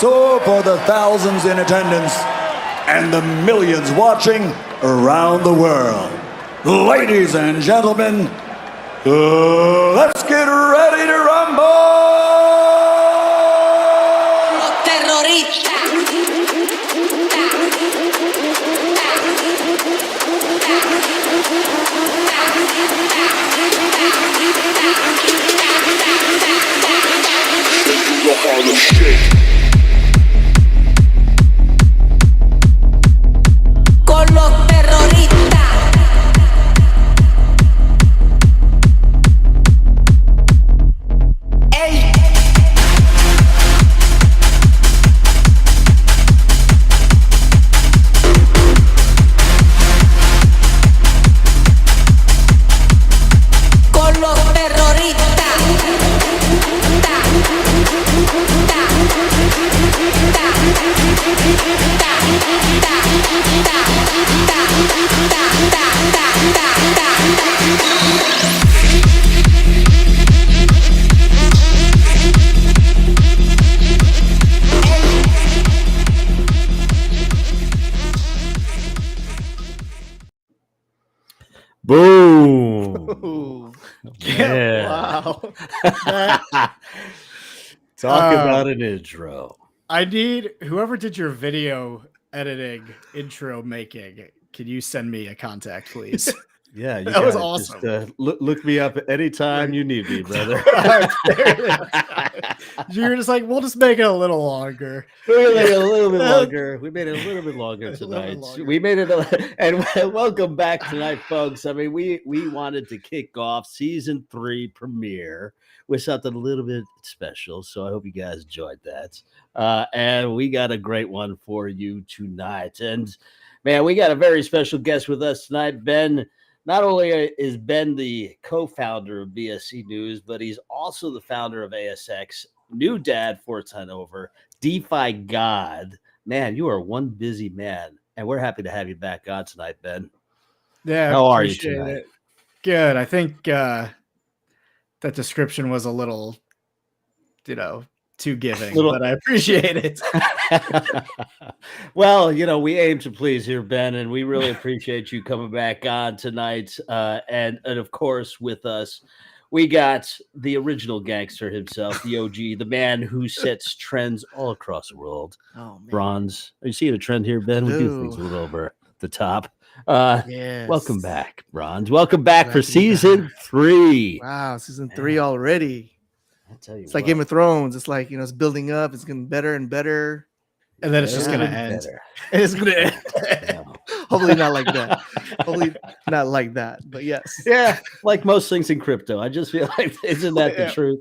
So for the thousands in attendance and the millions watching around the world, ladies and gentlemen, let's get ready to rumble! Con los terroristas. Ey. Con los terroristas. Boom. Ooh. Yeah. Wow. Talk about an intro. I need whoever did your video editing, intro making. Can you send me a contact, please? Yeah, you That was gotta awesome. Just, look me up anytime you need me, brother. You're just like, we'll just make it a little longer. We made it a little bit longer. We made it a little bit longer A little bit tonight. longer. We made it, and welcome back tonight, folks. I mean, we wanted to kick off season 3 premiere with something a little bit special. So I hope you guys enjoyed that. And we got a great one for you tonight. And man, we got a very special guest with us tonight, Ben. Not only is Ben the co-founder of BSC News, but he's also the founder of ASX, new dad 4 ton over, DeFi God. Man, you are one busy man, and we're happy to have you back on tonight, Ben. Yeah. How are you appreciate tonight? it. Good. I think that description was a little, too giving, but I appreciate it. Well, we aim to please here, Ben, and we really appreciate you coming back on tonight. And of course, with us, we got the original gangster himself, the OG, the man who sets trends all across the world. Oh, man. Brawnz. Are you seeing a trend here, Ben? We do things a little over the top. Yes. Welcome back, Brawnz. Welcome back Glad for to be season back. 3. Wow, season 3 already. I tell you It's like Game of Thrones. It's like, it's building up. It's getting better and better. And then it's just Yeah. going to end. better. And it's going to end. Yeah. Hopefully not like that. Hopefully not like that. But yes. Yeah, like most things in crypto, I just feel like isn't that the Yeah. truth?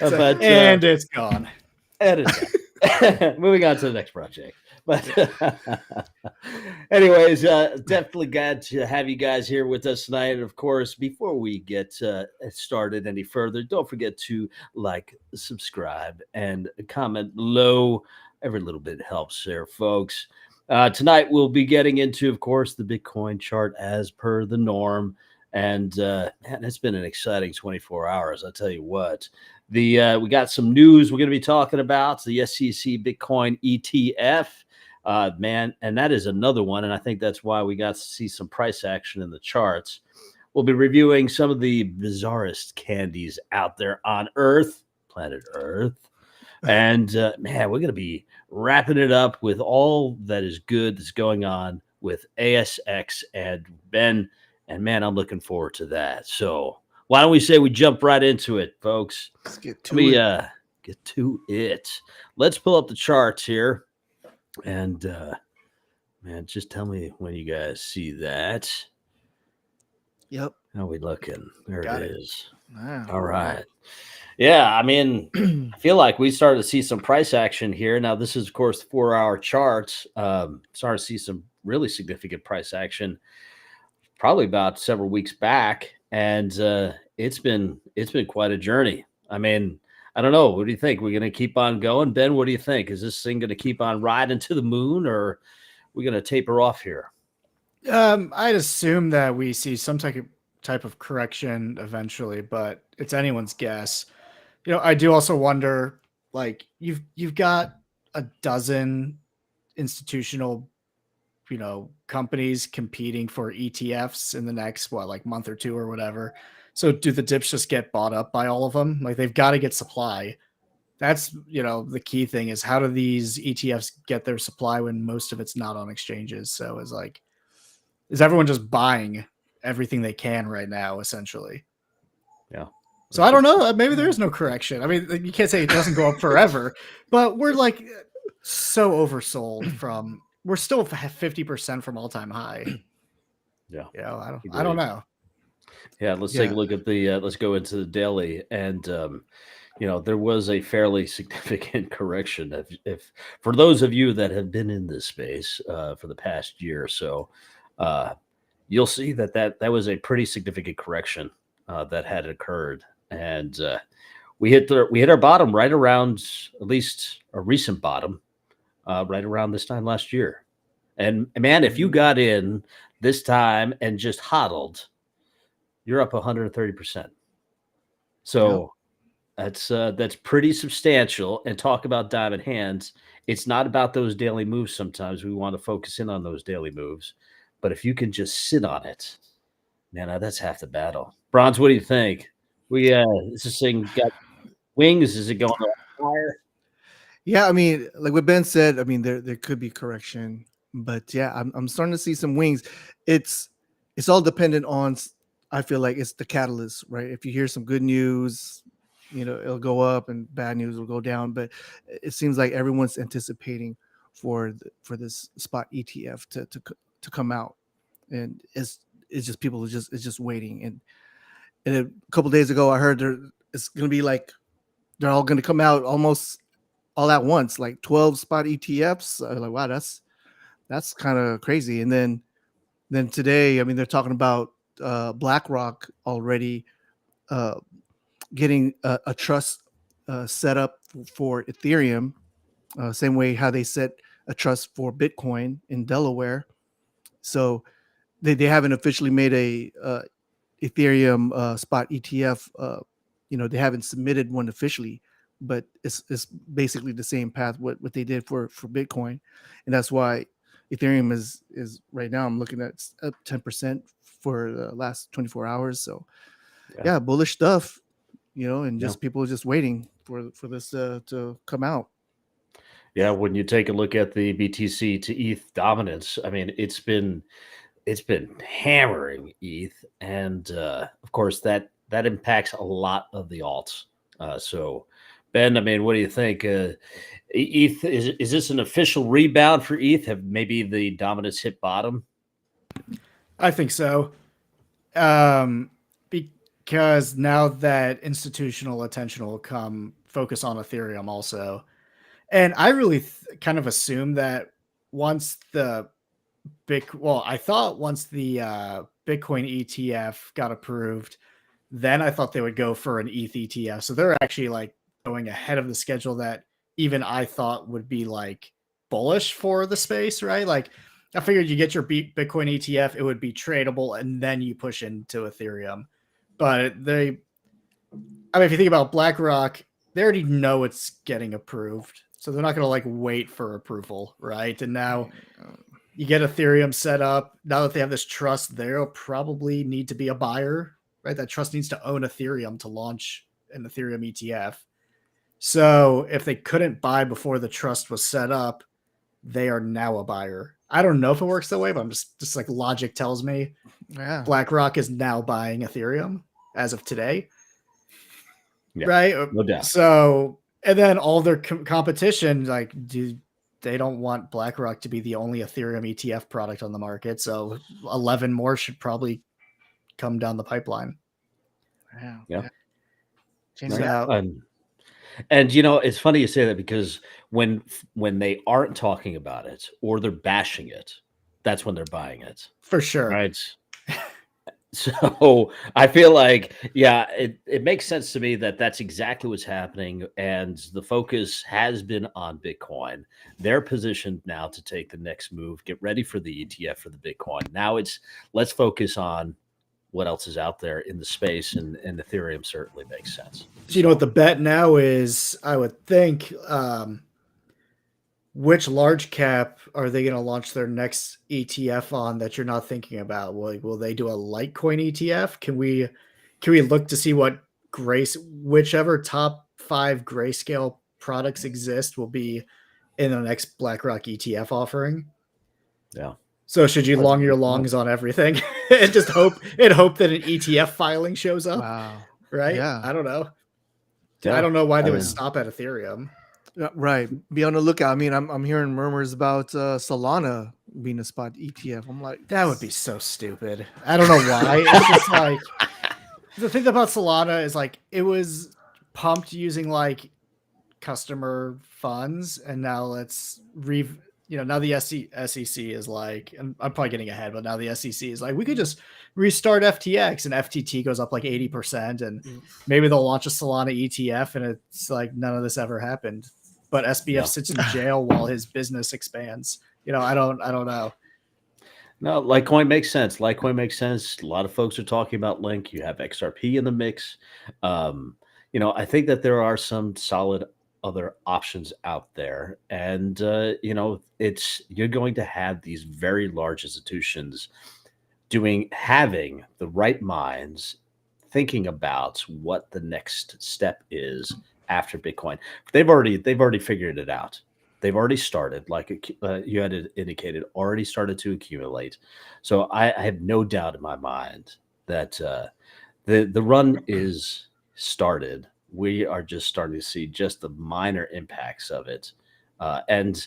Exactly. But And it's gone. moving on to the next project. But anyways, definitely glad to have you guys here with us tonight. And of course, before we get started any further, don't forget to like, subscribe, and comment below. Every little bit helps there, folks. Tonight, we'll be getting into, of course, the Bitcoin chart as per the norm. And man, it's been an exciting 24 hours. I'll tell you what. We got some news we're going to be talking about. The SEC Bitcoin ETF. Man, and that is another one. And I think that's why we got to see some price action in the charts. We'll be reviewing some of the bizarrest candies out there on Earth, planet Earth. And man, we're going to be wrapping it up with all that is good that's going on with ASX and Ben. And man, I'm looking forward to that. So why don't we say we jump right into it, folks? Let's get to Let me it. get to it. Let's pull up the charts here. And man, just tell me when you guys see that. Yep. How we looking? There Got it it. is. Wow. All right. Yeah, I mean, I feel like we started to see some price action here. Now, this is, of course, 4-hour charts. Started to see some really significant price action probably about several weeks back. And it's been quite a journey. I mean, I don't know. What do you think? We're going to keep on going? Ben, what do you think? Is this thing going to keep on riding to the moon, or are we going to taper off here? I'd assume that we see some type of correction eventually, but it's anyone's guess. I do also wonder, like, you've got a dozen institutional, companies competing for ETFs in the next, month or two or whatever. So do the dips just get bought up by all of them? Like, they've got to get supply. That's, the key thing is, how do these ETFs get their supply when most of it's not on exchanges? So is everyone just buying everything they can right now, essentially? Yeah. So I don't know. Maybe there is no correction. I mean, you can't say it doesn't go up forever, but we're so oversold we're still 50% from all-time high. Yeah. I don't know. Yeah. Let's take a look at let's go into the daily. And, there was a fairly significant correction. If for those of you that have been in this space for the past year or so, you'll see that was a pretty significant correction that had occurred. And we hit our bottom right around, at least a recent bottom, right around this time last year. And man, if you got in this time and just hodled, you're up 130%. So that's pretty substantial. And talk about diamond hands. It's not about those daily moves. Sometimes we want to focus in on those daily moves, but if you can just sit on it, man, that's half the battle. Brawnz, what do you think? Is this thing got wings? Is it going higher? Yeah, I mean, like what Ben said, I mean, there could be correction, but yeah, I'm starting to see some wings. It's all dependent on, I feel like it's the catalyst, right? If you hear some good news, it'll go up, and bad news will go down. But it seems like everyone's anticipating for this spot ETF to come out, and it's just people are just waiting. And a couple days ago, I heard it's going to be like they're all going to come out almost all at once, like 12 spot ETFs. I'm like, wow, that's kind of crazy. And then today, I mean, they're talking about BlackRock already getting a trust set up for Ethereum, same way how they set a trust for Bitcoin in Delaware. So they haven't officially made a Ethereum spot ETF. They haven't submitted one officially, but it's basically the same path what they did for Bitcoin, and that's why Ethereum is right now. I'm looking at up 10% for the last 24 hours. So yeah, bullish stuff, and just people are just waiting for this to come out. Yeah, when you take a look at the BTC to ETH dominance, I mean, it's been hammering ETH, and of course that impacts a lot of the alts. So, Ben, I mean, what do you think? ETH is this an official rebound for ETH? Have maybe the dominance hit bottom? I think so, because now that institutional attention will come focus on Ethereum also, and I really kind of assume that once the once the Bitcoin ETF got approved, then I thought they would go for an ETH ETF. So they're actually going ahead of the schedule that even I thought would be bullish for the space, right? I figured you get your Bitcoin ETF, it would be tradable, and then you push into Ethereum. But if you think about BlackRock, they already know it's getting approved. So they're not going to wait for approval, right? And now you get Ethereum set up. Now that they have this trust, they'll probably need to be a buyer, right? That trust needs to own Ethereum to launch an Ethereum ETF. So if they couldn't buy before the trust was set up, they are now a buyer. I don't know if it works that way, but I'm just logic tells me BlackRock is now buying Ethereum as of today. Yeah, right? No doubt. So, and then all their competition, they don't want BlackRock to be the only Ethereum ETF product on the market. So 11 more should probably come down the pipeline. Wow. Yeah. Change it out. And it's funny you say that, because when they aren't talking about it or they're bashing it, that's when they're buying it. For sure. Right. So I feel like, it makes sense to me that that's exactly what's happening. And the focus has been on Bitcoin. They're positioned now to take the next move, get ready for the ETF for the Bitcoin. Now let's focus on what else is out there in the space, and Ethereum certainly makes sense. So you know what the bet now is? I would think which large cap are they going to launch their next ETF on that you're not thinking about? Will they do a Litecoin ETF? Can we look to see what whichever top 5 grayscale products exist will be in the next BlackRock ETF offering? Yeah. So should you long your longs on everything and just hope that an ETF filing shows up? Wow. Right? Yeah. I don't know. Yeah. I don't know why they I would mean, stop at Ethereum. Right. Be on the lookout. I mean, I'm hearing murmurs about Solana being a spot ETF. I'm like, That would be so stupid. I don't know why. It's just like the thing about Solana is like it was pumped using like customer funds, and now now the SEC is like, and I'm probably getting ahead, but now the SEC is like, we could just restart FTX and FTT goes up like 80%, and maybe they'll launch a Solana ETF, and it's like none of this ever happened. But SBF sits in jail while his business expands. I don't know. No, Litecoin makes sense. Litecoin makes sense. A lot of folks are talking about Link. You have XRP in the mix. I think that there are some solid other options out there, and you're going to have these very large institutions having the right minds, thinking about what the next step is after Bitcoin. They've already figured it out. They've already started, like you had indicated, already started to accumulate. So I have no doubt in my mind that the run is started. We are just starting to see just the minor impacts of it. And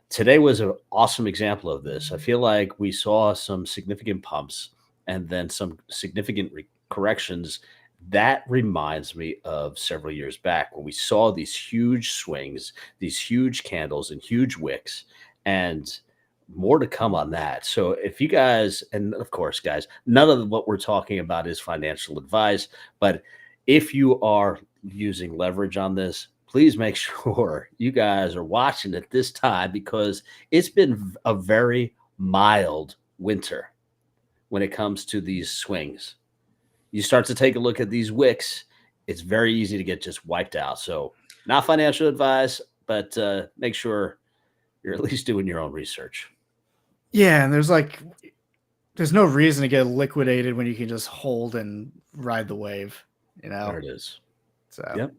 today was an awesome example of this. I feel like we saw some significant pumps and then some significant corrections. That reminds me of several years back when we saw these huge swings, these huge candles and huge wicks, and more to come on that. So if you guys, and of course, guys, none of what we're talking about is financial advice, but if you are using leverage on this, please make sure you guys are watching at this time, because it's been a very mild winter when it comes to these swings. You start to take a look at these wicks, it's very easy to get just wiped out. So not financial advice, but make sure you're at least doing your own research. Yeah, and there's no reason to get liquidated when you can just hold and ride the wave. There it is. So yep.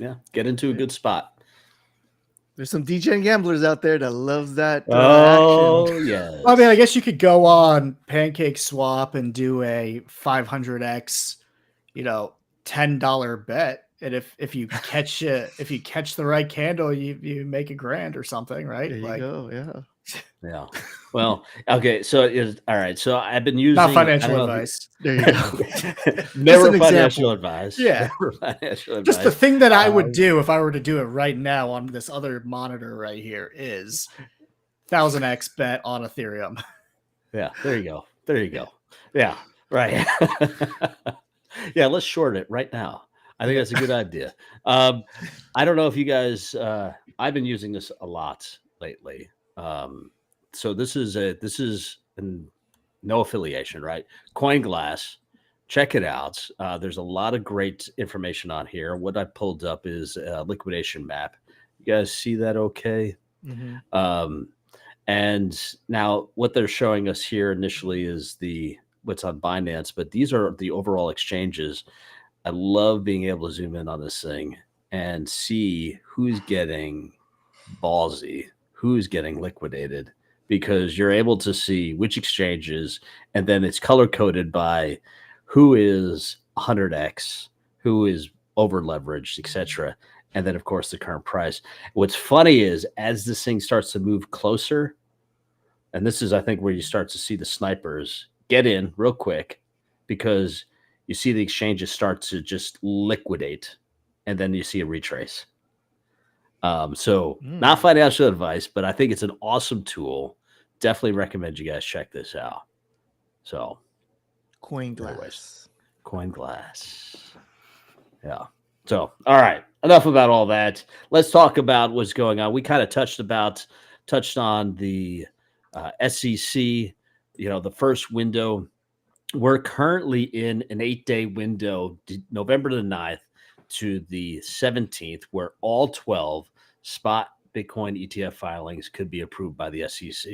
Yeah. Get into a good spot. there's some DJ gamblers out there that loves that action. Yeah. I mean, I guess you could go on Pancake Swap and do a 500x, $10 bet, and if you catch the right candle, you make $1,000 or something, right? There you go. Yeah. Yeah. Well, okay. So all right. So I've been using Not financial advice. There you go. Never an financial example. advice. Yeah. Never financial Just the advice. thing that I would do if I were to do it right now on this other monitor right here is 1000x bet on Ethereum. Yeah. There you go. There you go. Yeah. Right. Yeah. Let's short it right now. I think that's a good idea. I don't know if you guys, I've been using this a lot lately. So this is no affiliation, right? CoinGlass, check it out. There's a lot of great information on here. What I pulled up is a liquidation map. You guys see that? Okay. Mm-hmm. And now what they're showing us here initially is what's on Binance, but these are the overall exchanges. I love being able to zoom in on this thing and see who's getting ballsy, who's getting liquidated, because you're able to see which exchanges, and then it's color coded by who is 100x, who is over leveraged, etc. And then, of course, the current price. What's funny is as this thing starts to move closer, and this is, I think, where you start to see the snipers get in real quick, because you see the exchanges start to just liquidate, and then you see a retrace. So not financial advice, but I think it's an awesome tool. Definitely recommend you guys check this out. So CoinGlass. CoinGlass. Yeah. So, all right. Enough about all that. Let's talk about what's going on. We kind of touched on the SEC, the first window. We're currently in an 8-day window, November the 9th to the 17th, where all 12 spot Bitcoin ETF filings could be approved by the SEC.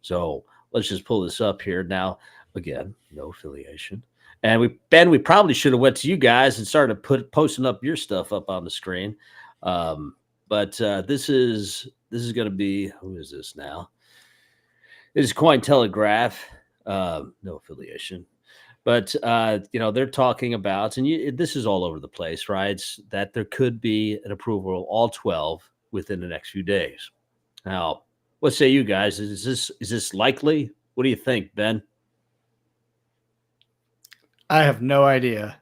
So let's just pull this up here now. Again, no affiliation. And we probably should have went to you guys and started posting up your stuff up on the screen. But this is going to be, who is this now? This is Cointelegraph. No affiliation. But, they're talking about, and this is all over the place, right? That there could be an approval of all 12 within the next few days. Now, what say you guys? Is this likely? What do you think, Ben? I have no idea.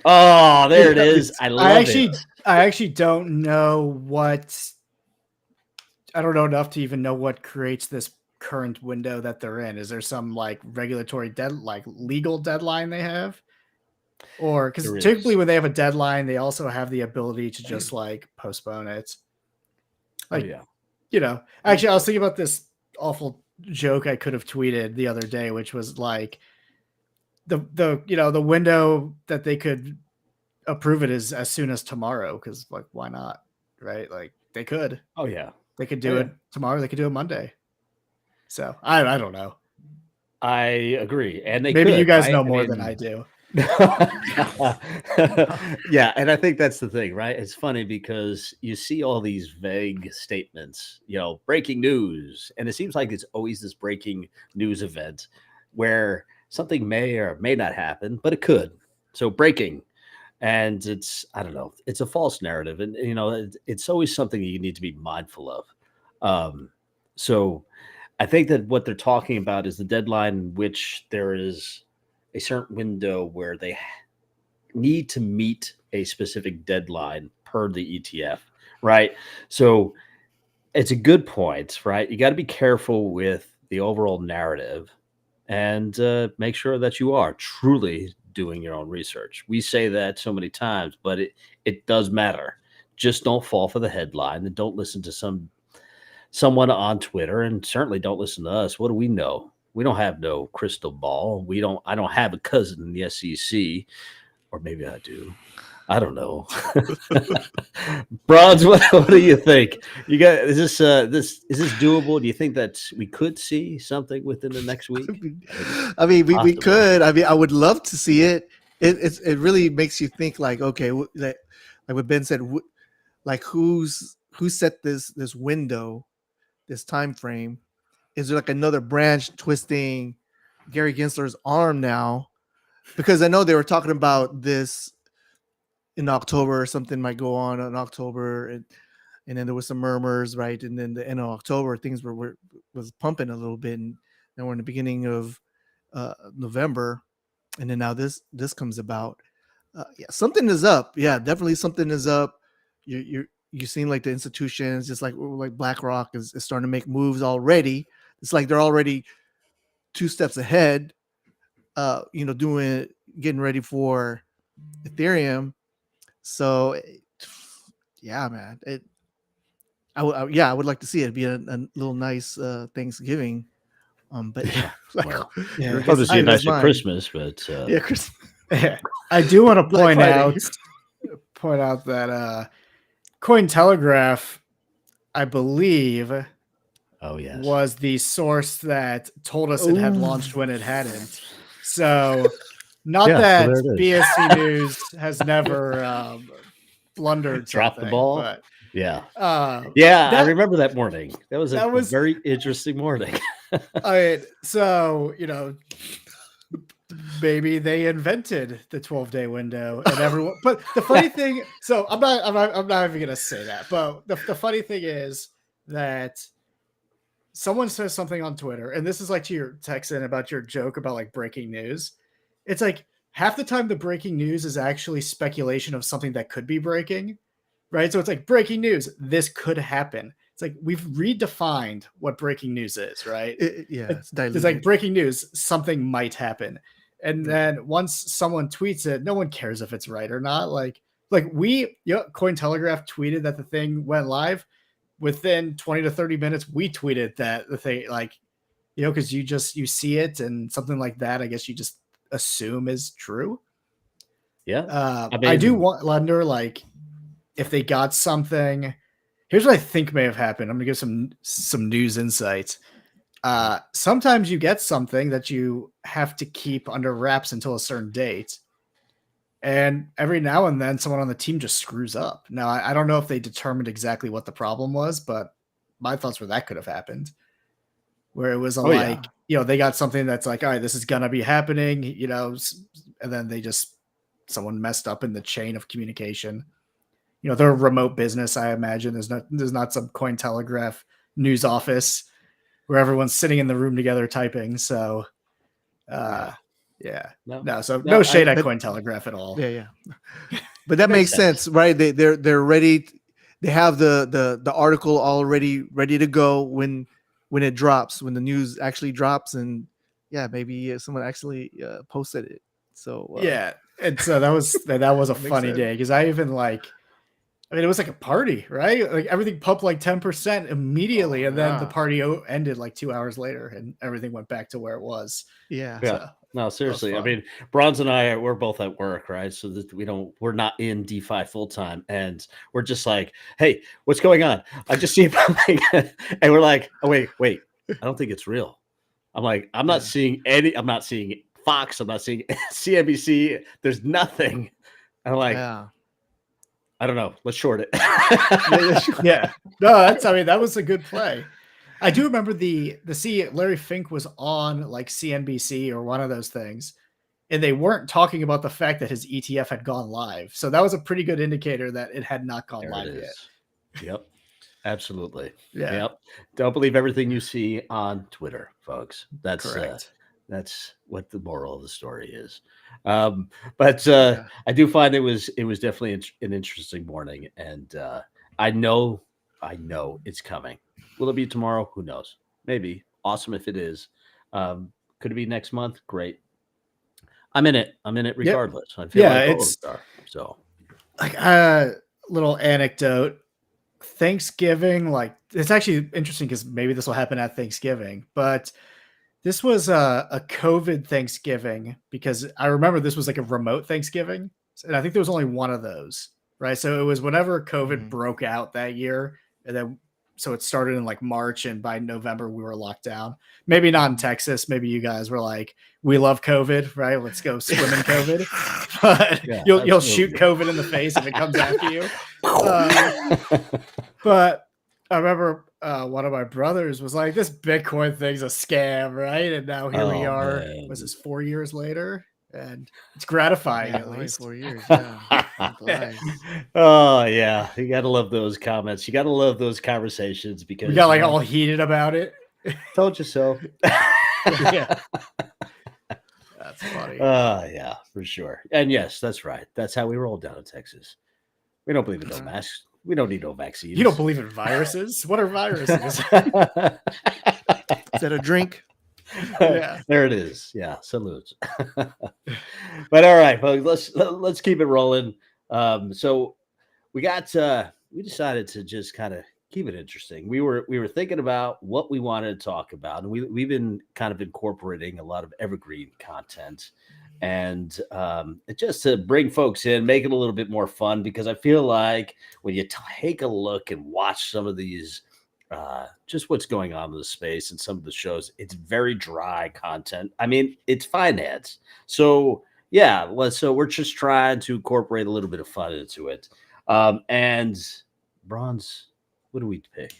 Oh, there it is. I love it. I actually don't know I don't know enough to even know what creates this current window that they're in. Is there some like regulatory legal deadline they have? Or because typically when they have a deadline, they also have the ability to just like postpone it. Like, actually, I was thinking about this awful joke I could have tweeted the other day, which was like the window that they could approve it is as soon as tomorrow, because like why not, right? Like they could. Oh yeah, they could do it tomorrow. They could do it Monday. So I don't know. I agree, and maybe you guys know more than I do. Yeah, and I think that's the thing, right? It's funny because you see all these vague statements, breaking news, and it seems like it's always this breaking news event where something may or may not happen, but it could. So breaking, and I don't know, it's a false narrative, and it's always something you need to be mindful of. So I think that what they're talking about is the deadline in which there is a certain window where they need to meet a specific deadline per the ETF, right? So it's a good point, right? You got to be careful with the overall narrative and make sure that you are truly doing your own research. We say that so many times, but it does matter. Just don't fall for the headline and don't listen to someone on Twitter, and certainly don't listen to us. What do we know? We don't have no crystal ball. I don't have a cousin in the SEC, or maybe I do. I don't know. Brawnz, what do you think? Is this doable? Do you think that we could see something within the next week? I mean, we could. I mean, I would love to see it. It really makes you think, like, okay, like what Ben said, like who set this window, this time frame? Is there like another branch twisting Gary Gensler's arm now? Because I know they were talking about this in October, something might go on in October, and then there was some murmurs, right? And then the end of October, things was pumping a little bit, and then we're in the beginning of November, and then now this comes about. Yeah, something is up. Yeah, definitely something is up. You're seeing like the institutions, just like BlackRock is starting to make moves already. It's like they're already 2 steps ahead, getting ready for Ethereum. So, yeah, man, I would like to see it be a little nice Thanksgiving. But obviously nice at Christmas, but Christmas. I do want to point out that Cointelegraph, I believe, was the source that told us it had launched when it hadn't. So, that BSC News has never blundered, dropped the ball. But, I remember that morning. That was a very interesting morning. So maybe they invented the 12-day window, and everyone. But the funny thing, so I'm not even gonna say that. But the funny thing is that someone says something on Twitter, and this is like to your Texan about your joke about like breaking news. It's like half the time the breaking news is actually speculation of something that could be breaking, right? So it's like breaking news. This could happen. It's like we've redefined what breaking news is, right? It's like breaking news. Something might happen. And then once someone tweets it, no one cares if it's right or not. Like Cointelegraph tweeted that the thing went live. Within 20 to 30 minutes, we tweeted that the thing, because you see it and something like that, I guess you just assume is true. Yeah. I do wonder, like, if they got something. Here's what I think may have happened. I'm gonna give some news insights. Sometimes you get something that you have to keep under wraps until a certain date. And every now and then someone on the team just screws up. Now, I don't know if they determined exactly what the problem was, but my thoughts were that could have happened. Where it was they got something that's like, all right, this is gonna be happening, and then someone messed up in the chain of communication. They're a remote business, I imagine. There's not some Cointelegraph news office where everyone's sitting in the room together typing. So no shade at Cointelegraph at all. Yeah. But that makes sense, right? They're ready. They have the article already ready to go when it drops, when the news actually drops, and maybe someone actually posted it. So and so that was a funny day because it was like a party, right? Like everything pumped like 10% immediately, and then the party ended like 2 hours later, and everything went back to where it was. Yeah. So, no, seriously. I mean, Brawnz and I we're both at work, right? So that we're not in DeFi full time, and we're just like, hey, what's going on? I just see it, and we're like, oh wait, I don't think it's real. I'm like, I'm not seeing Fox, I'm not seeing CNBC. There's nothing. I'm like, I don't know. Let's short it. No, that was a good play. I do remember Larry Fink was on like CNBC or one of those things, and they weren't talking about the fact that his ETF had gone live. So that was a pretty good indicator that it had not gone live yet. Yep. Absolutely. Yeah. Yep. Don't believe everything you see on Twitter, folks. That's correct. That's what the moral of the story is. I do find it was definitely an interesting morning, and I know it's coming. Will it be tomorrow? Who knows? Maybe. Awesome if it is. Could it be next month? Great. I'm in it regardless. I feel like all of us are. So, like a little anecdote. Thanksgiving, like it's actually interesting because maybe this will happen at Thanksgiving, but this was a COVID Thanksgiving because I remember this was like a remote Thanksgiving, and I think there was only one of those, right? So it was whenever COVID broke out that year, and then so it started in like March, and by November we were locked down. Maybe not in Texas. Maybe you guys were like, "We love COVID, right? Let's go swim in COVID." But you'll shoot COVID in the face if it comes after you. But I remember one of my brothers was like, "This Bitcoin thing's a scam, right?" And now here we are. Man. Was this 4 years later? And it's gratifying at least. 4 years. Yeah. Oh yeah, you gotta love those comments. You gotta love those conversations because We got like all heated about it. told you so. Yeah. That's funny. Yeah, for sure. And yes, that's right. That's how we roll down in Texas. We don't believe in no masks. We don't need no vaccines. You don't believe in viruses? What are viruses? Is that a drink? Yeah. There it is. Yeah, salute. But all right, folks, let's keep it rolling. So we decided to just kind of keep it interesting. We were thinking about what we wanted to talk about, and we've been kind of incorporating a lot of evergreen content, and just to bring folks in, make it a little bit more fun, because I feel like when you take a look and watch some of these just what's going on in the space and some of the shows, it's very dry content. I mean, it's finance. So yeah, so we're just trying to incorporate a little bit of fun into it. And Brawnz, what do we pick?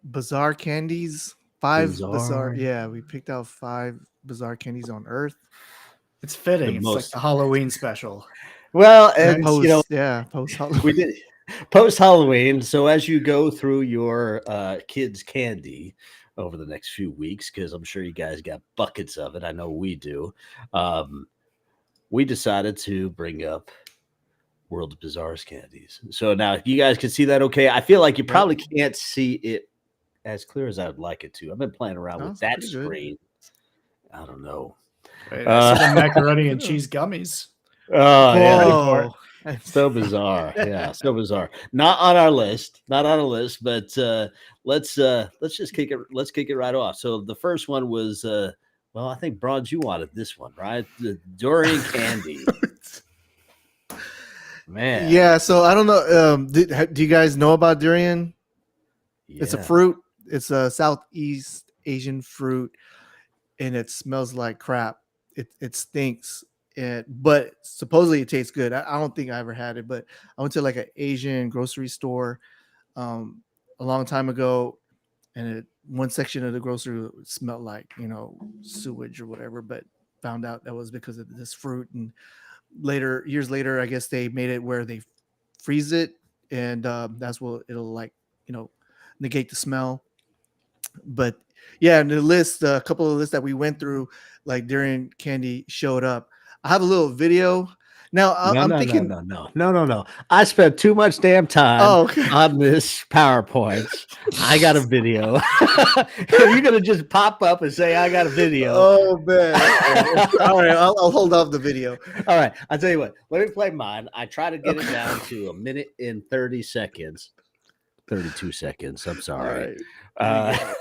Bizarre candies. 5 bizarre. Yeah, we picked out 5 bizarre candies on Earth. It's fitting. It's like the Halloween special. Well, and post Halloween. We did post Halloween. So as you go through your kids' candy over the next few weeks, because I'm sure you guys got buckets of it. I know we do. We decided to bring up World's Bizarrest Candies. So now if you guys can see that, okay. I feel like you probably can't see it as clear as I would like it to. I've been playing around with that screen. I don't know. Right, I see the macaroni and cheese gummies. Oh, yeah. So bizarre. Yeah, so bizarre. Not on our list, but let's just kick it. Let's kick it right off. So the first one was I think Brawnz, you wanted this one, right? The durian candy. Man. Yeah, so I don't know. Do you guys know about durian? It's a Yeah. fruit. It's a Southeast Asian fruit, and it smells like crap. It stinks. But supposedly it tastes good. I don't think I ever had it, but I went to like an Asian grocery store um, a long time ago, and one section of the grocery smelled like sewage or whatever. But found out that was because of this fruit. And years later, I guess they made it where they freeze it, and that's what it'll like negate the smell. But yeah, and the list, a couple of lists that we went through, like durian candy showed up. I have a little video. Now I'm thinking, No. I spent too much damn time oh, okay. on this PowerPoint. I got a video. You're gonna just pop up and say I got a video. Oh man! All right, I'll hold off the video. All right, I'll tell you what. Let me play mine. I try to get it down to 1 minute and 30 seconds. 32 seconds. I'm sorry. Right.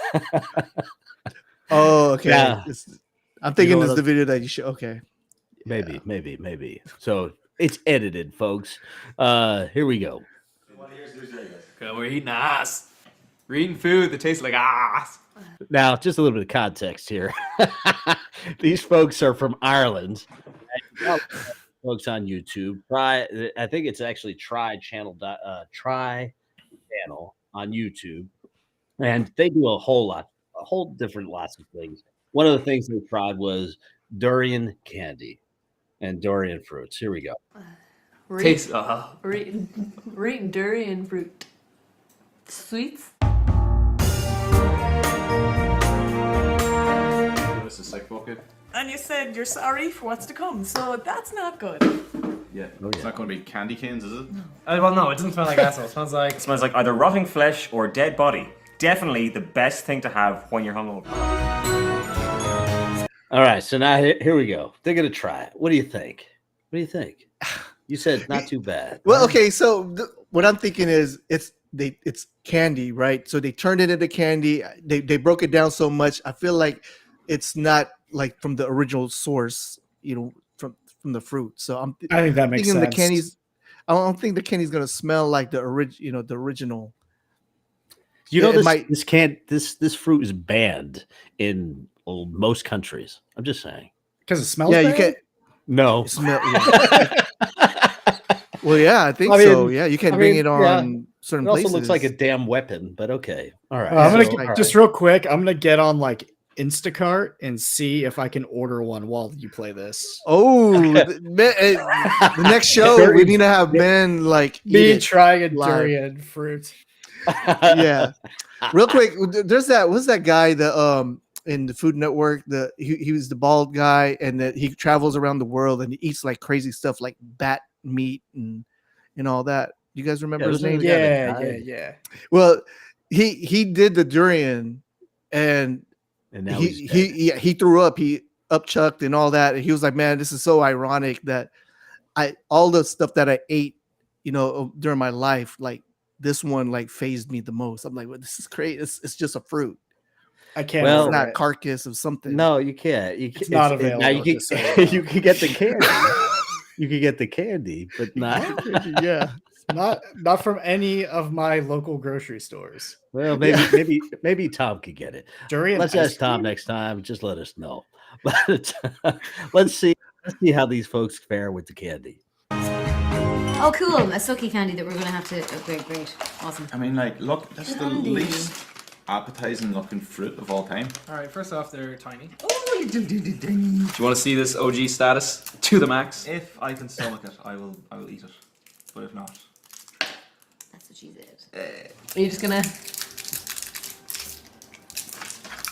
Oh, okay. Yeah. I'm thinking what it's the video that you show. Okay. Maybe. So it's edited, folks. Here we go. Okay, we're eating ass. We're eating food that tastes like ass. Now, just a little bit of context here. These folks are from Ireland. Folks on YouTube. I think it's actually Try Channel on YouTube, and they do a whole different lots of things. One of the things they tried was durian candy and durian fruits. Here we go. Tastes. We're eating durian fruit. Sweets? This is sick bucket. And you said you're sorry for what's to come, so that's not good. Yeah. Oh, It's yeah. not going to be candy canes, is it? Well, no, it doesn't smell like asshole. It smells like It smells like either rotting flesh or dead body. Definitely the best thing to have when you're hungover. All right, so now here we go. They're gonna try it. What do you think? What do you think? You said not too bad. Well, okay. So what I'm thinking is it's candy, right? So they turned it into candy. They broke it down so much. I feel like it's not like from the original source, from the fruit. So I think that makes thinking sense. the candy's. I don't think the candy's gonna smell like the original. You know, it this fruit is banned in most countries. I'm just saying. Because it smells Yeah, bad? you can't No. smell. Yeah. Well, yeah, I think I mean- so. Yeah, you can I bring mean, it on certain It also places. looks like a damn weapon, but okay. All right. I'm So, gonna all just real quick. I'm gonna get on like Instacart and see if I can order one while you play this. Oh, the next show we need to have Ben like eat Me it. trying a live. durian fruit. Yeah, real quick. There's that guy in the Food Network. He was the bald guy, and that he travels around the world and he eats like crazy stuff like bat meat and all that. You guys remember his name? Yeah. Well, he did the durian, and And now he's he threw up, he upchucked and all that. And he was like, man, this is so ironic that all the stuff that I ate, during my life, like this one like phased me the most. I'm like, well, this is great. It's just a fruit. I can't. Well, It's order not it. carcass of something. No, you can't. It's not available, Now you just so can, you know. you can get the candy. You can get the candy, but not. Yeah. Not from any of my local grocery stores. Well, maybe Tom could get it. Durian. Let's ice ask Tom cream? next time. Just let us know. But let's see how these folks fare with the candy. Oh, cool. A sucky candy that we're going to have to upgrade. Great. Awesome. I mean, like, look, that's the least appetizing looking fruit of all time. Alright, first off, they're tiny. Oh, you do. Do you want to see this OG status to the max? If I can stomach it, I will eat it. But if not, That's what she said. Are you just gonna...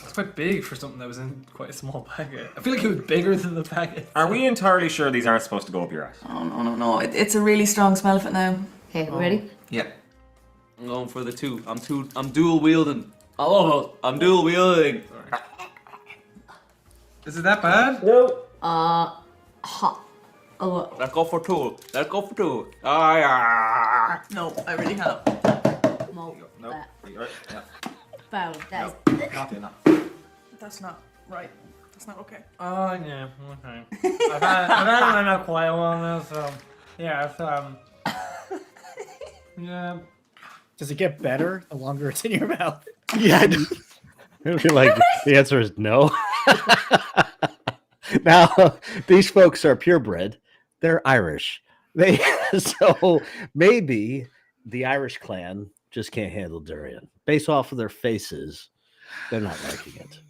it's quite big for something that was in quite a small packet. I feel like it was bigger than the packet. Are we entirely sure these aren't supposed to go up your ass? Oh, no. It's a really strong smell of it now. Okay, ready? Yeah. I'm going for the two. I'm dual wielding. I'm dual wielding. Is it that bad? Hot. Oh, Let's go for two. No, I really have. no. Nope. Yeah. Bow. That's... Not enough. That's not right. That's not okay. Oh, yeah, okay. I've had it in my mouth quite a while now, so... Yeah, it's, Yeah. Does it get better the longer it's in your mouth? Yeah, I know. It'll be like the answer is no. Now, these folks are purebred. They're Irish. They so maybe the Irish clan just can't handle durian. Based off of their faces, they're not liking it.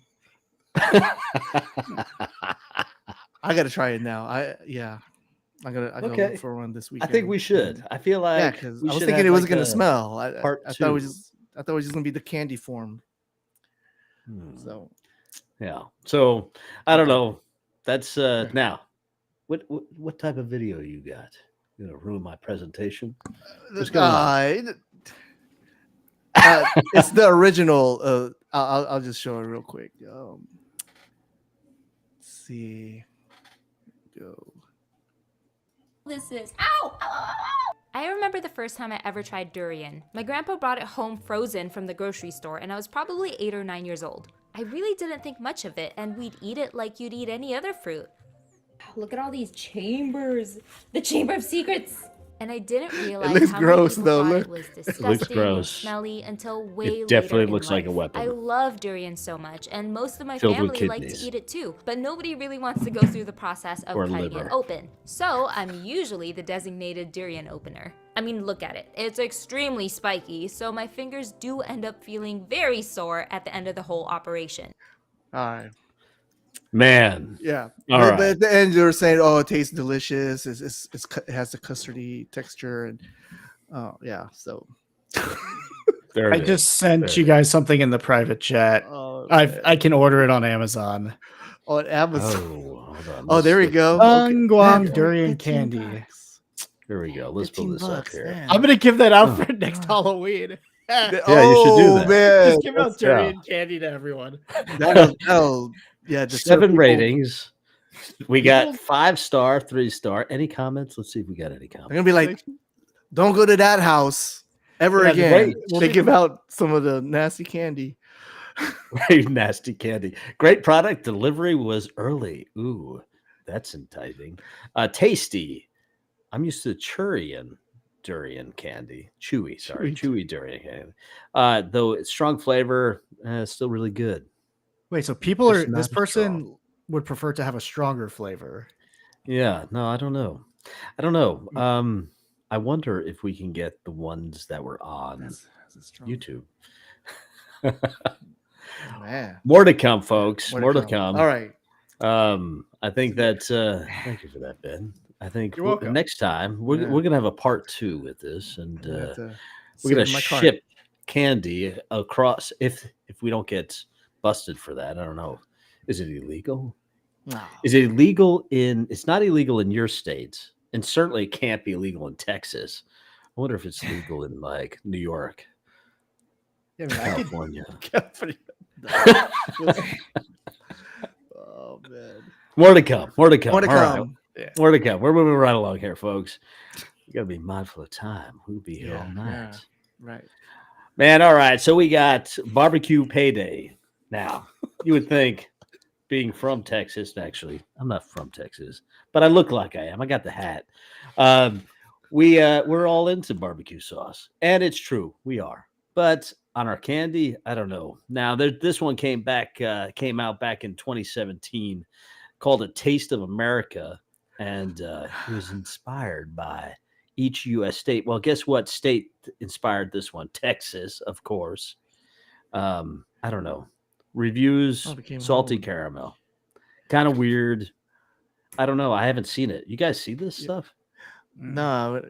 I gotta try it now. I gotta Okay. look for one this I weekend. think we should. I feel like Yeah, because we I was should thinking have it wasn't like gonna a smell. part I thought it was two. just gonna be the candy form. Hmm. So Yeah. So I don't know. That's now. What type of video you got? You gonna ruin my presentation? What's going on? it's the original. I'll just show it real quick. Let's see. Go. This is ow! I remember the first time I ever tried durian. My grandpa brought it home frozen from the grocery store, and I was probably 8 or 9 years old. I really didn't think much of it, and we'd eat it like you'd eat any other fruit. Look at all these chambers. The Chamber of Secrets. And I didn't realize looks how gross, many people though, thought look. it was It disgusting looks and gross. smelly until way It later definitely in looks like a life. weapon. I love durian so much, and most of my Filled with family like to kidneys. eat it too, but nobody really wants to go through the process of Or cutting liver. it open. So I'm usually the designated durian opener. I mean, look at it. It's extremely spiky, so my fingers do end up feeling very sore at the end of the whole operation. All right. Man. Yeah. All but, right. but at the end, you were saying, "Oh, it tastes delicious. It has the custardy texture, and oh yeah." So There I it is. just sent There you it guys something in the private chat. oh, I can order it on Amazon. on is. Amazon. Oh, hold on. Oh, there we Let's- go. Bang Guam Man, durian 15 candy. bucks. There we go. Let's pull 15 this up bucks, here. man. I'm gonna give that out Oh, for next Halloween. Yeah, you should do that. Man, Just give out durian candy to everyone. that'll yeah. deter 7 people. ratings. We got People- 5-star, 3-star. Any comments? Let's see if we got any They're comments. gonna be like, "Don't go to that house ever Yeah, again." great. They give out some of the nasty candy. Very nasty candy. Great product. Delivery was early. Ooh, that's enticing. Tasty. I'm used to durian candy. Chewy, sorry. Chewy durian candy. Though it's strong flavor, still really good. Wait, so people Just are this not person would prefer to have a stronger flavor. Yeah, no, I don't know. I don't know. I wonder if we can get the ones that were on That's a strong YouTube. man. More to come, folks. More to come. All right. I think that thank you for that, Ben. I think You're welcome. next time we're gonna have a part 2 with this, and I'm gonna have to we're gonna save my cart. ship candy across if we don't get busted for that. I don't know. Is it illegal? No. Is it illegal in it's not illegal in your state, and certainly it can't be legal in Texas. I wonder if it's legal in like New York, Yeah, I mean, I could California. Oh man. More to come. More to come. More to All right. come. More to come. We're moving right along here, folks. You gotta be mindful of time. We'll be here all Yeah, night. yeah. Right. Man, all right. So we got barbecue payday. Now, you would think being from Texas, actually, I'm not from Texas, but I look like I am. I got the hat. We're all into barbecue sauce, and it's true, we are. But on our candy, I don't know. Now, this one came out back in 2017, called "A Taste of America," and it was inspired by each U.S. state. Well, guess what state inspired this one? Texas, of course. I don't know. Reviews, salty caramel. Kind of weird. I don't know. I haven't seen it. You guys see this stuff? No.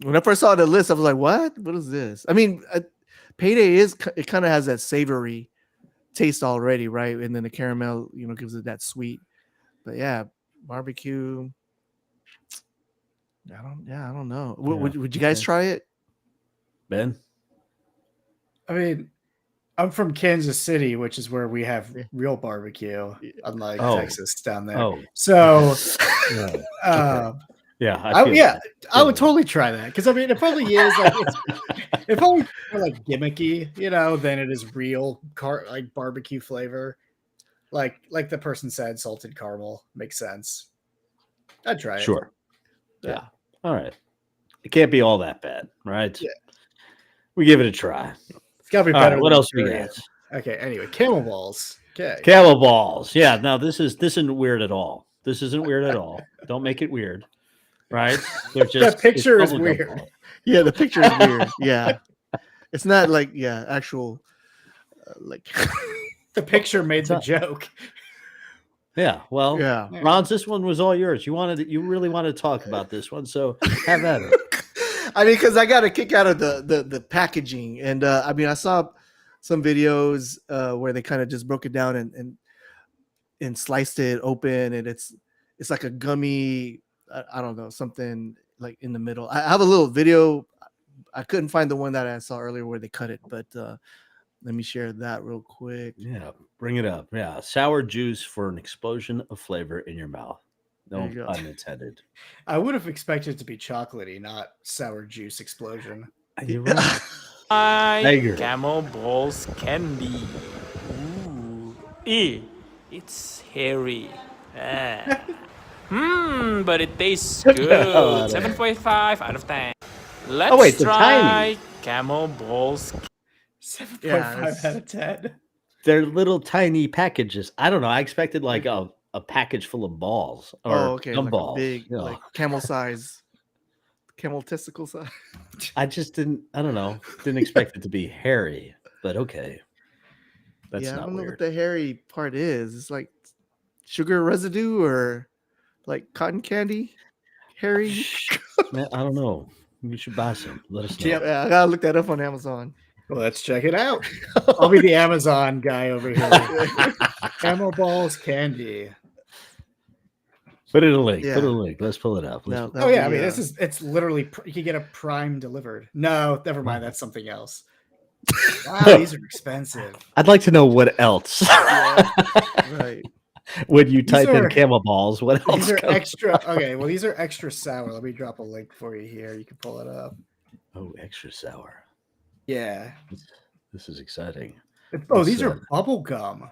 When I first saw the list, I was like, "What? What is this?" I mean, payday it kind of has that savory taste already, right? And then the caramel, gives it that sweet. But yeah, barbecue. I don't know. Yeah, Would you guys try it? Ben? I mean, I'm from Kansas City, which is where we have real barbecue, unlike Texas down there. Oh. So, Yeah. Yeah. I would totally try that because I mean, it probably is like it's probably more like gimmicky, than it is real like barbecue flavor. Like the person said, salted caramel makes sense. I'd try it. Sure. Yeah. All right. It can't be all that bad, right? Yeah. We give it a try. It's got to be All better. right, what than else we durian. got? Okay. Anyway, camel balls. Okay. Camel balls. Yeah, no, this isn't weird at all. This isn't weird at all. Don't make it weird, right? They're just That picture it's is bubblegum weird. balls. Yeah, the picture is weird. Yeah, it's not like actual like. The picture made the not- joke. Yeah, well, Yeah. Brawnz, this one was all yours. You really wanted to talk about this one, so have at it. I mean, because I got a kick out of the packaging, and I mean, I saw some videos where they kind of just broke it down and sliced it open, and it's like a gummy. I don't know, something like in the middle. I have a little video. I couldn't find the one that I saw earlier where they cut it, but let me share that real quick. Yeah, bring it up. Yeah, sour juice for an explosion of flavor in your mouth. No There you go. pun intended. I would have expected it to be chocolatey, not sour juice explosion. You're right. I agree. Camel balls candy. Ooh. It's hairy. But it tastes good. 7.5 out of 10. Let's they're try tiny. camel balls. 7.5 out of 10. They're little tiny packages. I don't know. I expected like a package full of balls or Okay, like a gumballs. big, you know. like camel size, camel testicle size. I just didn't. I don't know. Didn't expect it to be hairy, but okay. That's Yeah, I not don't know weird. what the hairy part is. It's like sugar residue or like cotton candy. Hairy. Man, I don't know. You should buy some. Let us know. Yep. Yeah, I gotta look that up on Amazon. Well, let's check it out. I'll be the Amazon guy over here. Camel balls candy. Put it in a link. Yeah. Put it in a link. Let's pull it up. No, Let's- that'll Oh yeah, I be, mean it's literally you can get a prime delivered. No, never mind. That's something else. Wow, these are expensive. I'd like to know what else. right. When you These type are- in camel balls, what else? These are comes extra. up? Okay, well these are extra sour. Let me drop a link for you here. You can pull it up. Oh, extra sour. Yeah. This is exciting. Oh, these It's, are bubble gum.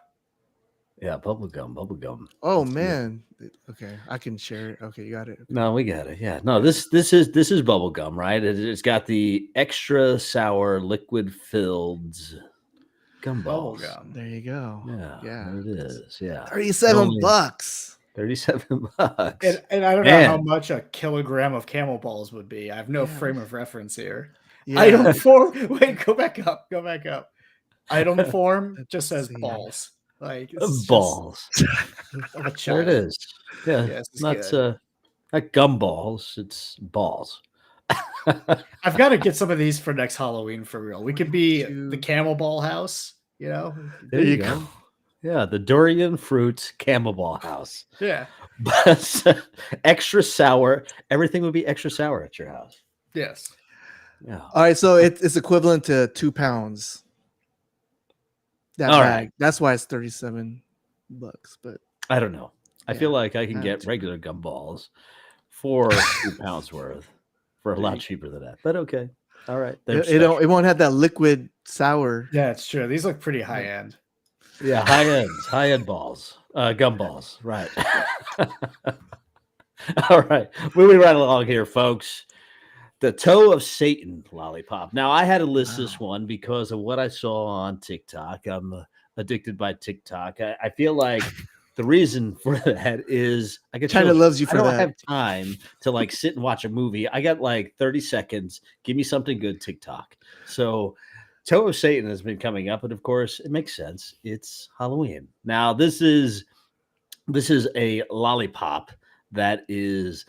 Yeah, bubblegum, bubblegum. Oh man. Okay, I can share it. Okay, you got it. No, we got it. Yeah. No, this is bubblegum, right? It's got the extra sour liquid filled gumballs. Bubblegum. There you go. Yeah. Yeah. There it is. Yeah. 37 Only bucks. 37 bucks. And I don't know Man. how much a kilogram of camel balls would be. I have no Yeah. frame of reference here. Yeah. Item form. Wait, go back up. Go back up. Item form Let's just says see. balls. Like it's just Balls. of a There child. it is. Yeah. Yeah, this is not good. not gumballs, it's balls. I've got to get some of these for next Halloween for real. We could be Two. the camel ball house, you know? There you go. Yeah, the durian fruit camel ball house. Yeah. But extra sour. Everything would be extra sour at your house. Yes. Yeah. All right, so it's equivalent to 2 pounds. That All bag. right. That's why it's 37 bucks. But I don't know. I Yeah. feel like I can I get don't- regular gumballs for 2 pounds worth for a lot cheaper than that. But okay. All right. They're it won't have that liquid sour. Yeah, it's true. These look pretty high end. Yeah, high end balls, gumballs, right? All right, moving right along here, folks. The toe of Satan lollipop. Now, I had to list this one because of what I saw on TikTok. I'm addicted by TikTok. I feel like the reason for that is I get China chills. loves you for I don't that. have time to like sit and watch a movie. I got like 30 seconds. Give me something good, TikTok. So Toe of Satan has been coming up, and of course, it makes sense. It's Halloween. Now, this is a lollipop that is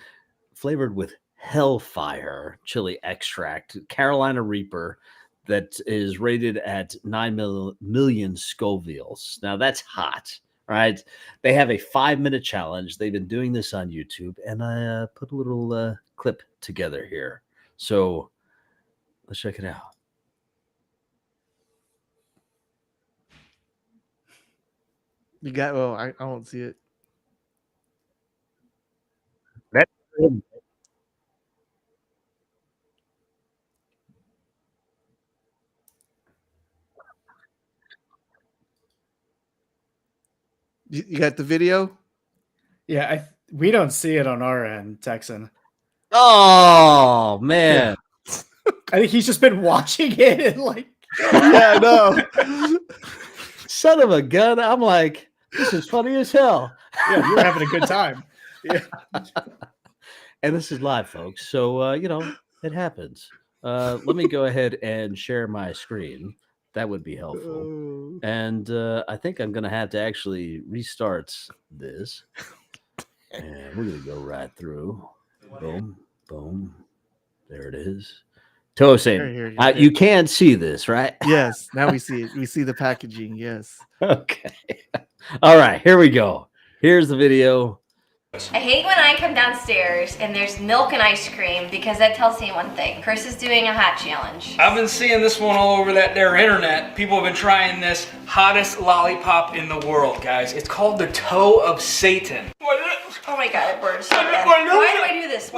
flavored with Hellfire chili extract, Carolina Reaper, that is rated at 9 million Scovilles. Now, that's hot, right? They have a 5-minute challenge. They've been doing this on YouTube, and I put a little clip together here. So let's check it out. You got I don't see it. You got the video? Yeah, we don't see it on our end, Texan. Oh man. I think he's just been watching it and like, Yeah, no. Son of a gun. I'm like, this is funny as hell. yeah, you're having a good time. Yeah. And this is live, folks. So, it happens. Let me go ahead and share my screen. That would be helpful. And I think I'm going to have to actually restart this. And we're going to go right through. Boom, boom. There it is. Tosin, Here. you can see this, right? Yes, now we see it. We see the packaging. Yes. Okay. All right, here we go. Here's the video. I hate when I come downstairs and there's milk and ice cream because that tells me one thing. Chris is doing a hot challenge. I've been seeing this one all over that there internet. People have been trying this hottest lollipop in the world, guys. It's called the Toe of Satan. Oh my god, it burns so bad. Why do I do this?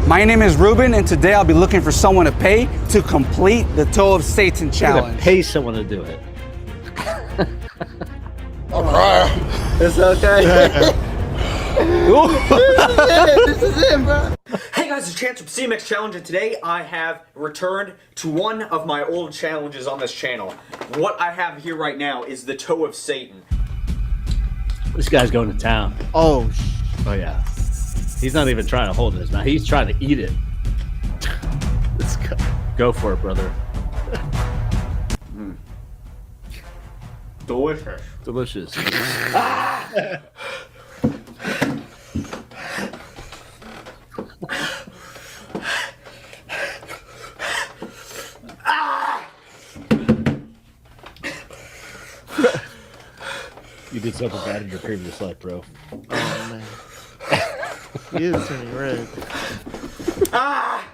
My name is Ruben, and today I'll be looking for someone to pay to complete the Toe of Satan You're gonna challenge. pay someone to do it. All right. It's okay. This is him, bro. Hey guys, it's Chance from CMX Challenge, and today I have returned to one of my old challenges on this channel. What I have here right now is the Toe of Satan. This guy's going to town. Oh yeah. He's not even trying to hold it in his mouth. He's trying to eat it. Let's go. Go for it, brother. Delicious. Delicious. You did something bad in your previous life, bro. Oh man. He is turning red. Ah!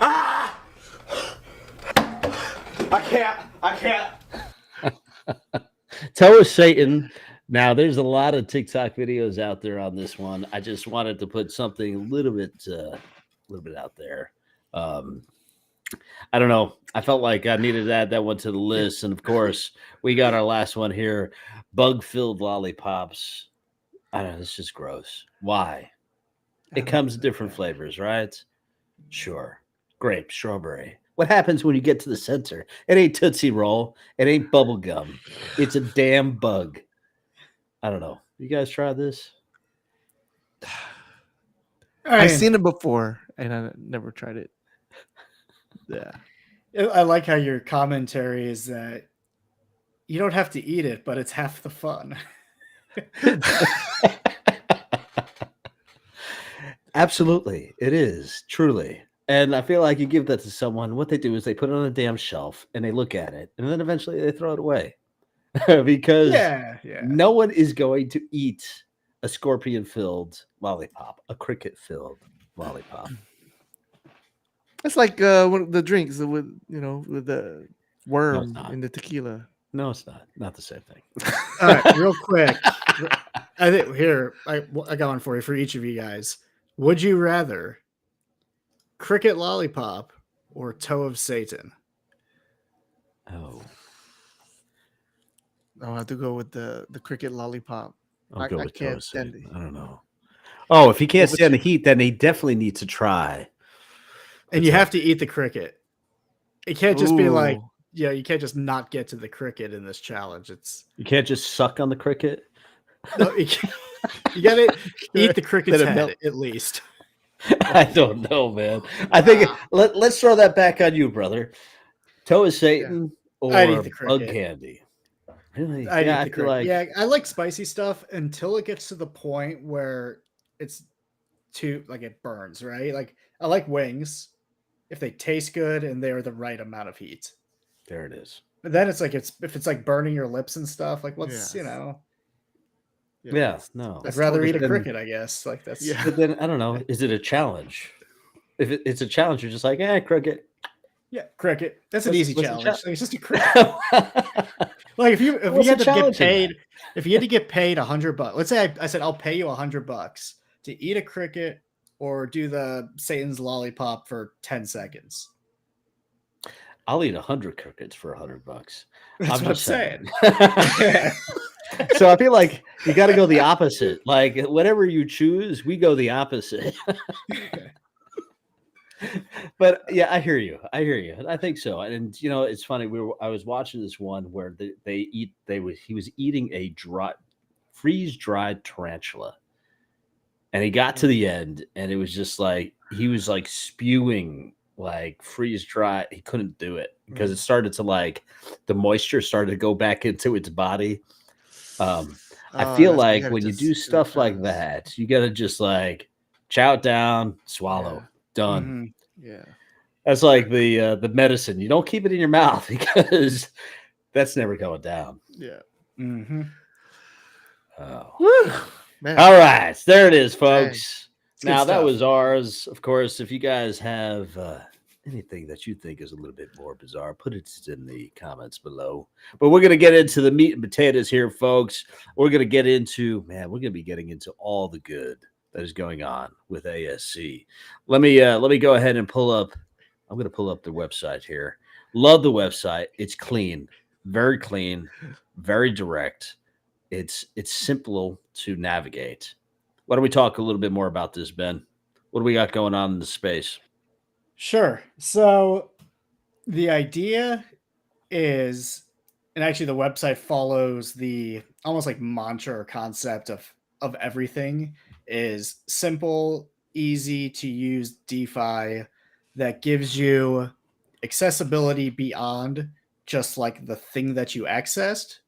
Ah! I can't. Toe of Satan. Now, there's a lot of TikTok videos out there on this one. I just wanted to put something a little bit out there. I don't know. I felt like I needed to add that one to the list. And of course, we got our last one here. Bug-filled lollipops. I don't know. It's just gross. Why? It comes in different flavors, right? Sure. Grape, strawberry. What happens when you get to the center? It ain't Tootsie Roll. It ain't bubble gum. It's a damn bug. I don't know. You guys try this? I've seen it before, and I never tried it. Yeah. I like how your commentary is that you don't have to eat it, but it's half the fun. Absolutely. It is, truly. And I feel like you give that to someone, what they do is they put it on a damn shelf and they look at it, and then eventually they throw it away. Because no one is going to eat a scorpion-filled lollipop, a cricket-filled lollipop. It's like one of the drinks with with the worm in the tequila. No, it's not. Not the same thing. All right, real quick. I think here I got one for you for each of you guys. Would you rather cricket lollipop or toe of Satan? Oh, I'll have to go with the cricket lollipop. I'll go with I toe can't of stand Satan. it. I don't know. Oh, if he can't stand the heat, then he definitely needs to try. And you have to eat the cricket. It can't just be like, Ooh. you can't just not get to the cricket in this challenge. You can't just suck on the cricket. No, you gotta eat the cricket's Let it head melt. at least. I don't know, man. I think let's throw that back on you, brother. Toe of Satan I'd eat or the bug cricket. candy. Really? I I feel like I like spicy stuff until it gets to the point where it's too like it burns, right? Like I like wings if they taste good and they're the right amount of heat. there it is. But then it's like if it's like burning your lips and stuff, like what's Yes. Yeah, no. I'd rather eat a Then- cricket, I guess. Like that's But then I don't know. Is it a challenge? If it's a challenge, you're just like, cricket. cricket. That's an easy what's the challenge. challenge? Like, it's just a cricket. Like if you What's had the to get challenge in paid, that? if you had to get paid $100, let's say I said I'll pay you $100 to eat a cricket or do the Satan's lollipop for 10 seconds. I'll eat 100 crickets for $100. That's what I'm just saying. So I feel like you got to go the opposite. Like whatever you choose, we go the opposite. But yeah, I hear you. I hear you. I think so. And you know, it's funny. I was watching this one where he was eating a freeze dried tarantula, and he got to the end, and it was just like he was like spewing like freeze dry. He couldn't do it because it started to like the moisture started to go back into its body. I feel like when you do stuff like that, you got to just like chow it down, swallow, done. Yeah. That's like the medicine. You don't keep it in your mouth because that's never going down. Yeah. Mm-hmm. Oh. Man. All right, there it is, folks. It's good Now that stuff. was ours. Of course, if you guys have anything that you think is a little bit more bizarre, put it in the comments below. But we're gonna get into the meat and potatoes here, folks. We're gonna get into we're gonna be getting into all the good that is going on with ASC. Let me go ahead and pull up. I'm gonna pull up the website here. Love the website. It's clean, very direct. It's simple to navigate. Why don't we talk a little bit more about this, Ben? What do we got going on in the space? Sure. So the idea is, and actually the website follows the almost like mantra or concept of everything is simple, easy to use DeFi that gives you accessibility beyond just like the thing that you accessed,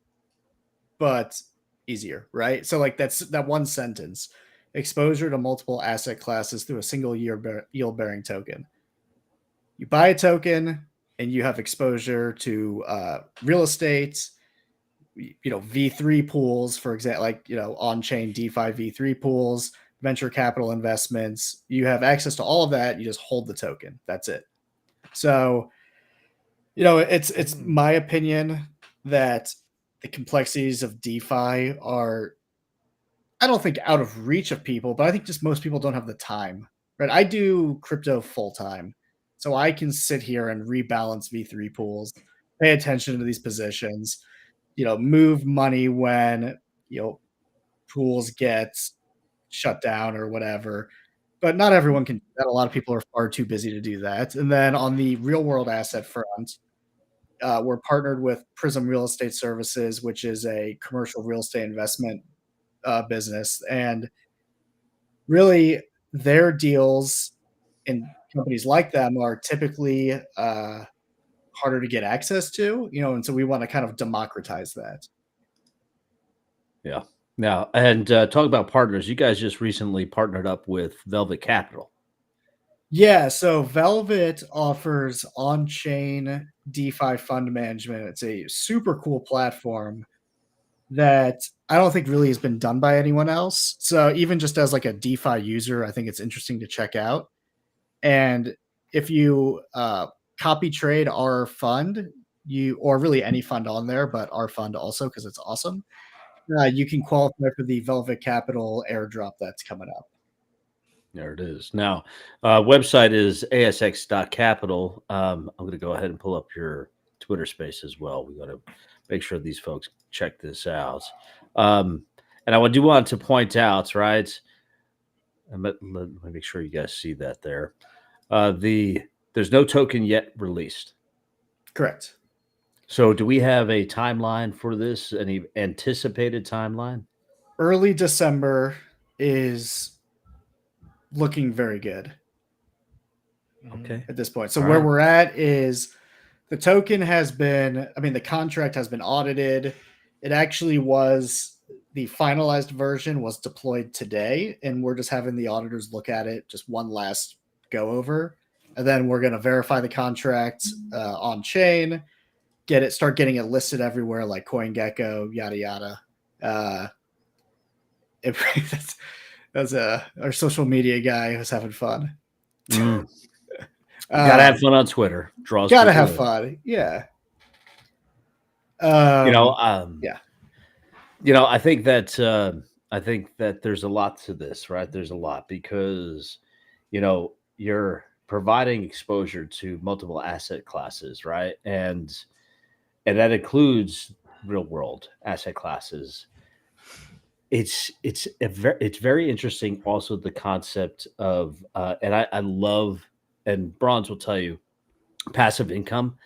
but easier, right? So like that's that one sentence: exposure to multiple asset classes through a single yield bearing token. You buy a token and you have exposure to real estate, V3 pools, for example, like, on-chain DeFi V3 pools, venture capital investments. You have access to all of that. You just hold the token. That's it. So, it's my opinion that the complexities of DeFi are, I don't think out of reach of people, but I think just most people don't have the time, right? I do crypto full time. So I can sit here and rebalance V3 pools, pay attention to these positions, move money when, pools get shut down or whatever. But not everyone can do that. A lot of people are far too busy to do that. And then on the real world asset front, we're partnered with Prism Real Estate Services, which is a commercial real estate investment business. And really, their deals in companies like them are typically harder to get access to, and so we want to kind of democratize that. Yeah. Now, and talk about partners. You guys just recently partnered up with Velvet Capital. Yeah, so Velvet offers on-chain DeFi fund management. It's a super cool platform that I don't think really has been done by anyone else. So even just as like a DeFi user, I think it's interesting to check out. And if you copy trade our fund, or really any fund on there, but our fund also because it's awesome, you can qualify for the Velvet Capital airdrop that's coming up. There it is. Now, website is asx.capital. I'm going to go ahead and pull up your Twitter space as well. We got to make sure these folks check this out. And I do want to point out, right? Let me make sure you guys see that there. There's no token yet released. Correct. So do we have a timeline for this? Any anticipated timeline? Early December is looking very good. Okay. At this point. So where we're at is the token the contract has been audited. It actually was, the finalized version was deployed today, and we're just having the auditors look at it, just one last go over. And then we're going to verify the contract on chain, start getting it listed everywhere like CoinGecko, yada, yada. That's our social media guy who's having fun. Gotta have fun on Twitter. Gotta have fun. Yeah. Yeah. I think that there's a lot to this, right? There's a lot because, you're providing exposure to multiple asset classes, right? And that includes real world asset classes. it's very interesting. Also, the concept of and I love, and Brawnz will tell you, passive income.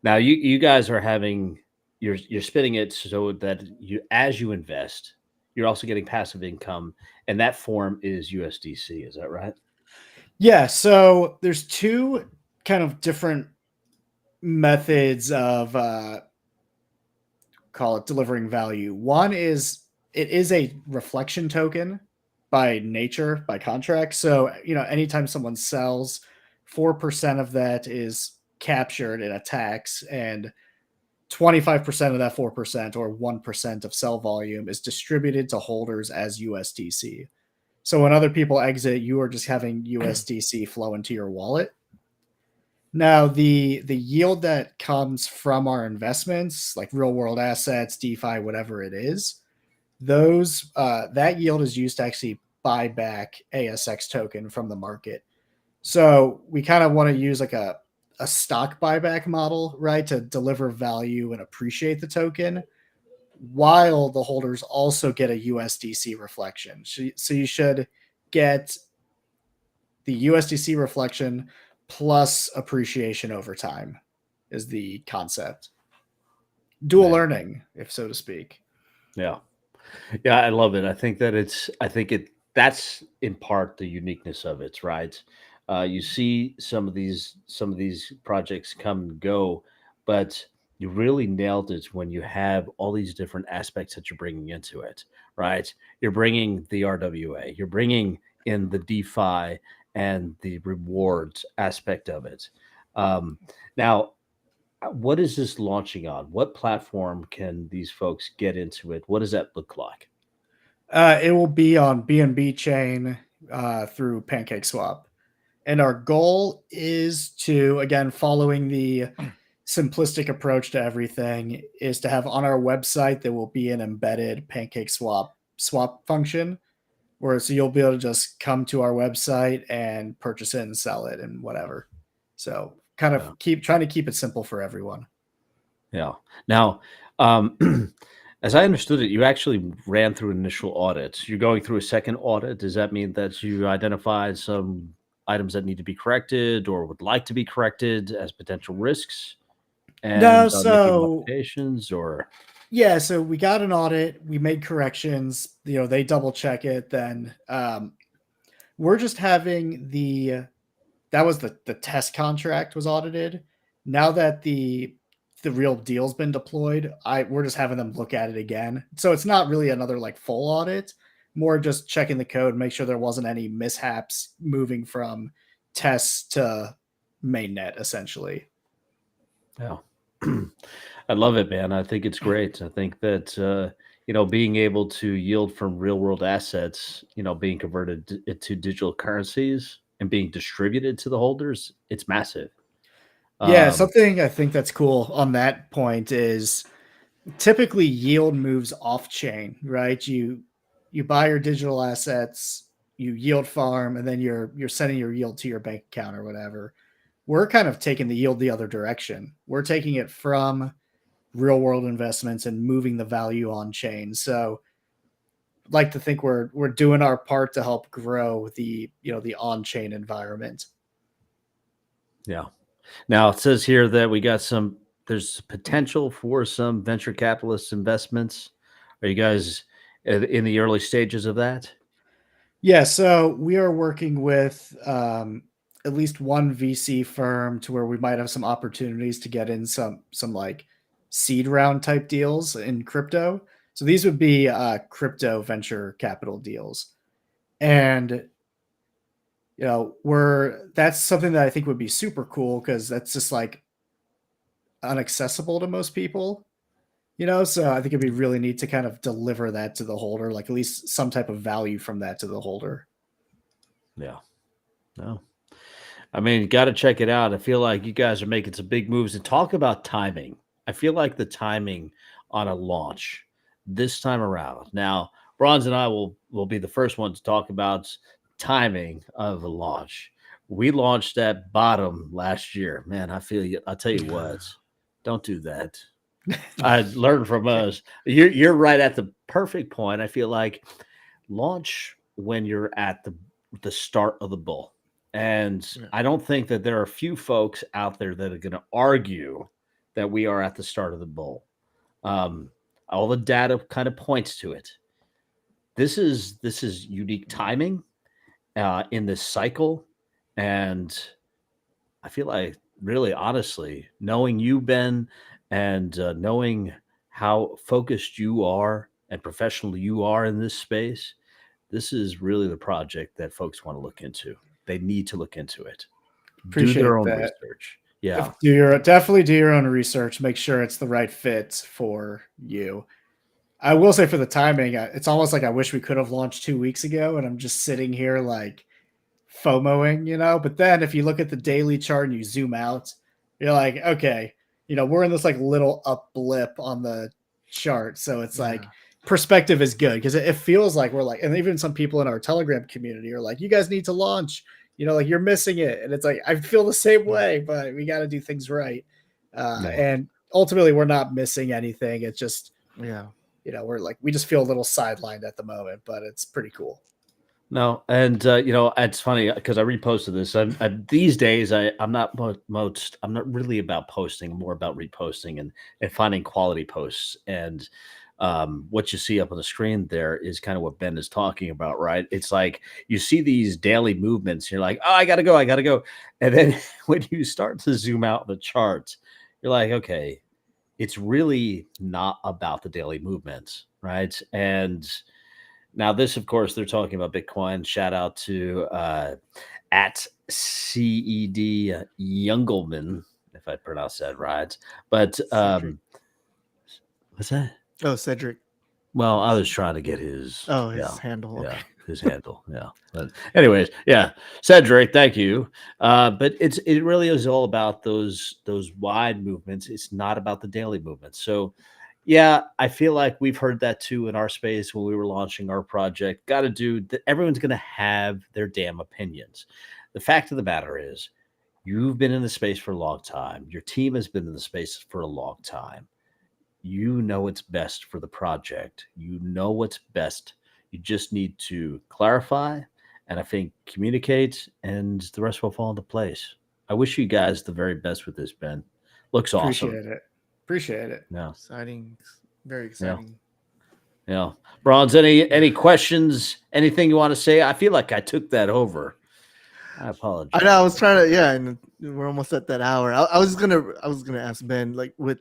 Now you guys are having you're spinning it so that you as you invest, you're also getting passive income, and that form is USDC. Is that right? Yeah, so there's two kind of different methods of call it delivering value. One is it is a reflection token by nature, by contract. So, anytime someone sells, 4% of that is captured in a tax, and 25% of that 4% or 1% of sell volume is distributed to holders as USDC. So when other people exit, you are just having USDC flow into your wallet. Now, the yield that comes from our investments, like real world assets, DeFi, whatever it is, those that yield is used to actually buy back ASX token from the market. So we kind of want to use like a stock buyback model, right, to deliver value and appreciate the token, while the holders also get a USDC reflection. So you should get the USDC reflection plus appreciation over time is the concept. Dual earning, if so to speak. Yeah. Yeah, I love it. I think that's in part the uniqueness of it, right? You see some of these projects come and go, but you really nailed it when you have all these different aspects that you're bringing into it, right? You're bringing the RWA, you're bringing in the DeFi and the rewards aspect of it. Now, what is this launching on? What platform can these folks get into it? What does that look like? It will be on BNB chain through PancakeSwap. And our goal is to, again, following the simplistic approach to everything, is to have on our website there will be an embedded PancakeSwap swap function, where so you'll be able to just come to our website and purchase it and sell it and whatever. So kind of trying to keep it simple for everyone. Yeah. Now, as I understood it, you actually ran through initial audits. You're going through a second audit. Does that mean that you identified some items that need to be corrected or would like to be corrected as potential risks? And No, making so modifications, or yeah, so we got an audit, we made corrections, they double check it, then we're just having that was the test contract was audited. Now that the real deal's been deployed, we're just having them look at it again. So it's not really another like full audit, more just checking the code, make sure there wasn't any mishaps moving from tests to mainnet, essentially. yeah. I love it, man. I think it's great. I think that being able to yield from real world assets, being converted into digital currencies and being distributed to the holders, it's massive. Yeah, something I think that's cool on that point is typically yield moves off chain, right? You buy your digital assets, you yield farm, and then you're sending your yield to your bank account or whatever. We're kind of taking the yield the other direction. We're taking it from real world investments and moving the value on chain. So I'd like to think we're doing our part to help grow the the on chain environment. Yeah. Now it says here that there's potential for some venture capitalist investments. Are you guys in the early stages of that? Yeah, so we are working with at least one VC firm to where we might have some opportunities to get in some like seed round type deals in crypto. So these would be crypto venture capital deals. And that's something that I think would be super cool because that's just like inaccessible to most people. So I think it'd be really neat to kind of deliver that to the holder, like at least some type of value from that to the holder. Yeah. No. I mean, you got to check it out. I feel like you guys are making some big moves, and talk about timing. I feel like the timing on a launch this time around. Now, Brawnz and I will be the first one to talk about timing of a launch. We launched at bottom last year. Man, I feel you. I'll tell you what, don't do that. I learned from us. You're right at the perfect point. I feel like launch when you're at the start of the bull. And I don't think that there are a few folks out there that are going to argue that we are at the start of the bull. All the data kind of points to it. This is unique timing in this cycle, and I feel like really honestly, knowing you, Ben, and knowing how focused you are and professional you are in this space, this is really the project that folks want to look into. They need to look into it. Do Appreciate their own that. research. Yeah. Definitely do your own research. Make sure it's the right fit for you. I will say for the timing, it's almost like I wish we could have launched 2 weeks ago, and I'm just sitting here like FOMOing, But then if you look at the daily chart and you zoom out, you're like, okay, we're in this like little up blip on the chart, so it's like perspective is good because it feels like we're like, and even some people in our Telegram community are like, you guys need to launch, like you're missing it, and it's like I feel the same way, but we got to do things right, and ultimately we're not missing anything. It's just we're like we just feel a little sidelined at the moment, but it's pretty cool. No, and it's funny because I reposted this. These days, I'm not I'm not really about posting. I'm more about reposting and finding quality posts. And what you see up on the screen there is kind of what Ben is talking about, right? It's like you see these daily movements. You're like, oh, I gotta go, and then when you start to zoom out the charts, you're like, okay, it's really not about the daily movements, right? And now, this, of course, they're talking about Bitcoin. Shout out to at CED Youngelman, if I pronounce that right. But what's that? Oh, Cedric. Well, I was trying to get his handle. Yeah, his handle. Yeah. But anyways, Cedric, thank you. But it really is all about those wide movements. It's not about the daily movements. So yeah, I feel like we've heard that too in our space when we were launching our project. Got to do that. Everyone's going to have their damn opinions. The fact of the matter is, you've been in the space for a long time. Your team has been in the space for a long time. You know what's best for the project. You know what's best. You just need to clarify and I think communicate, and the rest will fall into place. I wish you guys the very best with this, Ben. Looks awesome. Appreciate it. Yeah. Exciting. Very exciting. Yeah. Brawnz, any questions? Anything you want to say? I feel like I took that over. I apologize. I know. I was trying to. Yeah, and we're almost at that hour. I was gonna ask Ben, like, was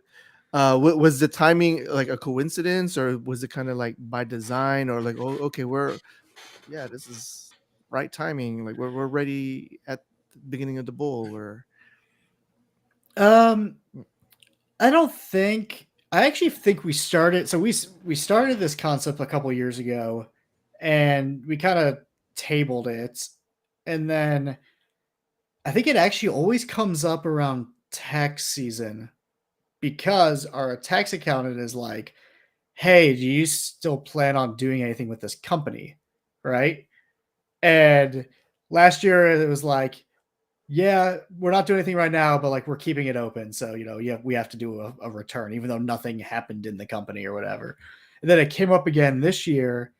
the timing like a coincidence, or was it kind of like by design, or like, oh, okay, this is right timing. Like we're ready at the beginning of the bull. I actually think we started. So we started this concept a couple years ago, and we kind of tabled it, and then I think it actually always comes up around tax season because our tax accountant is like, "Hey, do you still plan on doing anything with this company?" Right? And last year it was like, yeah, we're not doing anything right now, but like we're keeping it open. So, we have to do a return, even though nothing happened in the company or whatever. And then it came up again this year,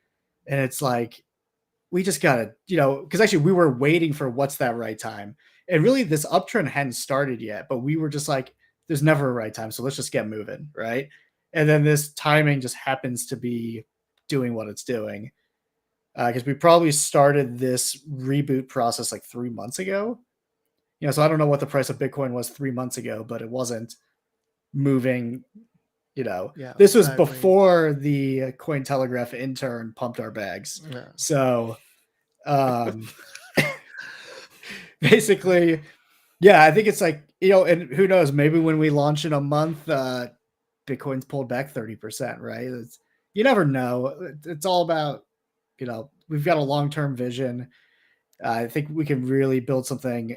and it's like, we just gotta, because actually we were waiting for what's that right time. And really this uptrend hadn't started yet, but we were just like, there's never a right time. So let's just get moving. Right. And then this timing just happens to be doing what it's doing. Because we probably started this reboot process like 3 months ago. So I don't know what the price of Bitcoin was 3 months ago, but it wasn't moving. This was before the Cointelegraph intern pumped our bags. Yeah. So, basically, I think it's like, and who knows, maybe when we launch in a month, Bitcoin's pulled back 30%, right? You never know. It's all about, we've got a long-term vision. I think we can really build something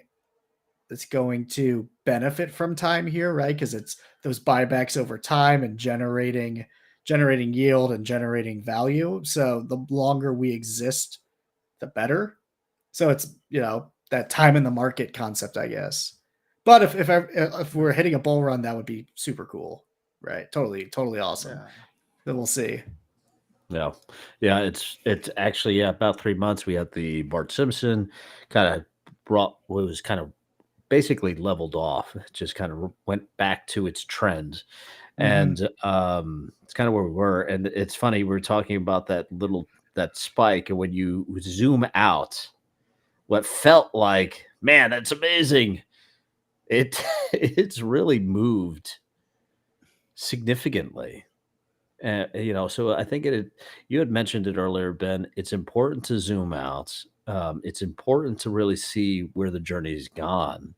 that's going to benefit from time here, right? Because it's those buybacks over time and generating yield and generating value. So the longer we exist, the better. So it's, that time in the market concept, I guess. But if we're hitting a bull run, that would be super cool. Right. Totally awesome. Then we'll see. No, yeah, it's actually about 3 months. We had the Bart Simpson kind of was kind of basically leveled off. It just kind of went back to its trend, and it's kind of where we were. And it's funny, we were talking about that spike, and when you zoom out, what felt like, man, that's amazing. It's really moved significantly. So I think you had mentioned it earlier, Ben. It's important to zoom out. It's important to really see where the journey's gone.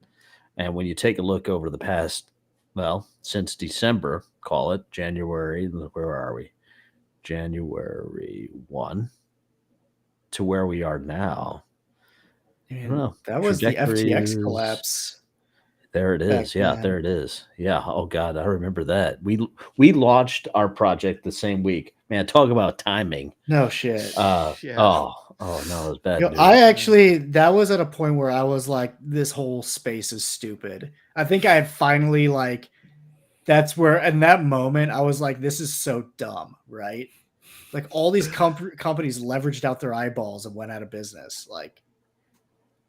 And when you take a look over the past, well, since December, call it January, where are we? January 1 to where we are now. I don't know. That was the FTX collapse. There it back is. Yeah, then. there it is. Yeah. Oh God, I remember that. We launched our project the same week. Man, talk about timing. No shit. Oh no, it was bad. News. I actually, that was at a point where I was like, this whole space is stupid. I think I had finally that's where, in that moment, I was like, this is so dumb, right? Like all these companies leveraged out their eyeballs and went out of business. Like,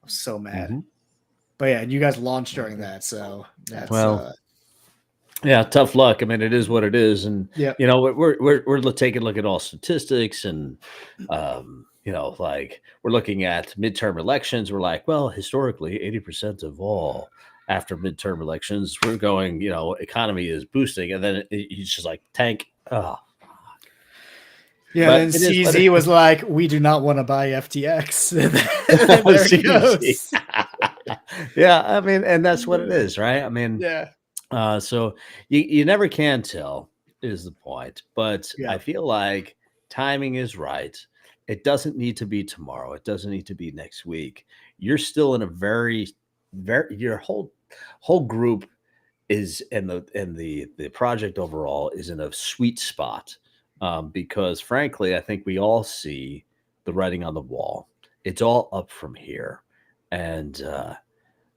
I was so mad. But yeah, you guys launched during that, so that's yeah, tough luck. I mean, it is what it is, and yeah, we're taking a look at all statistics, and like we're looking at midterm elections. We're like, well, historically, 80% of all after midterm elections, we're going, economy is boosting, and then it's just like tank. Oh. Yeah, But then it is what CZ it was is. like, we do not want to buy FTX. And then there it goes. Yeah, I mean, and that's what it is, right? I mean, Yeah. So you never can tell is the point, but I feel like timing is right. It doesn't need to be tomorrow. It doesn't need to be next week. You're still in a very your whole group is, and the project overall is in a sweet spot, because frankly, I think we all see the writing on the wall. It's all up from here, and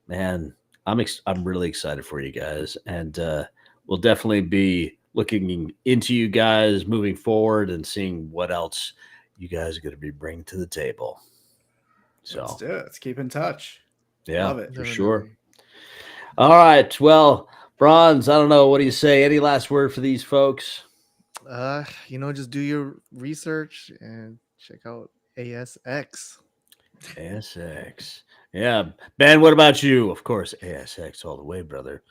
man, I'm really excited for you guys, and we'll definitely be looking into you guys moving forward and seeing what else you guys are going to be bringing to the table. So Let's do it. Let's keep in touch. yeah, Love it. for sure. All right, well, Brawnz, I don't know. What do you say? Any last word for these folks? Just do your research and check out ASX. ASX. Yeah. Ben, what about you? Of course, ASX all the way, brother.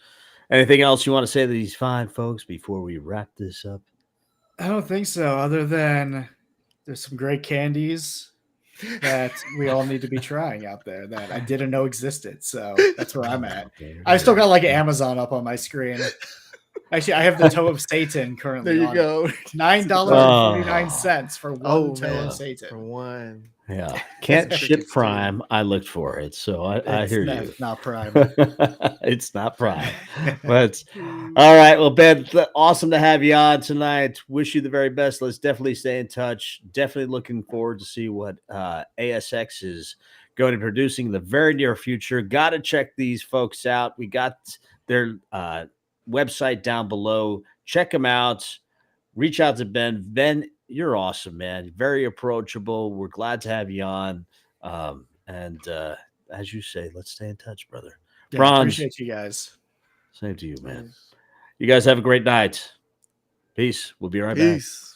Anything else you want to say to these fine folks before we wrap this up? I don't think so, other than there's some great candies that we all need to be trying out there that I didn't know existed. So that's where I'm at. I still got Amazon up on my screen. Actually, I have the toe of Satan currently. There you go. $9.49 for one toe of Satan. For one. Yeah. Can't ship Prime. I looked for it. So I hear you. Not Prime. It's not Prime. But all right. Well, Ben, awesome to have you on tonight. Wish you the very best. Let's definitely stay in touch. Definitely looking forward to see what ASX is going to be producing in the very near future. Got to check these folks out. We got their website down below. Check them out. Reach out to Ben. Ben, you're awesome, man. Very approachable. We're glad to have you on. And as you say, let's stay in touch, brother. Yeah, Brawnz, appreciate you guys. same to you, man. You guys have a great night. Peace. We'll be right back. Peace.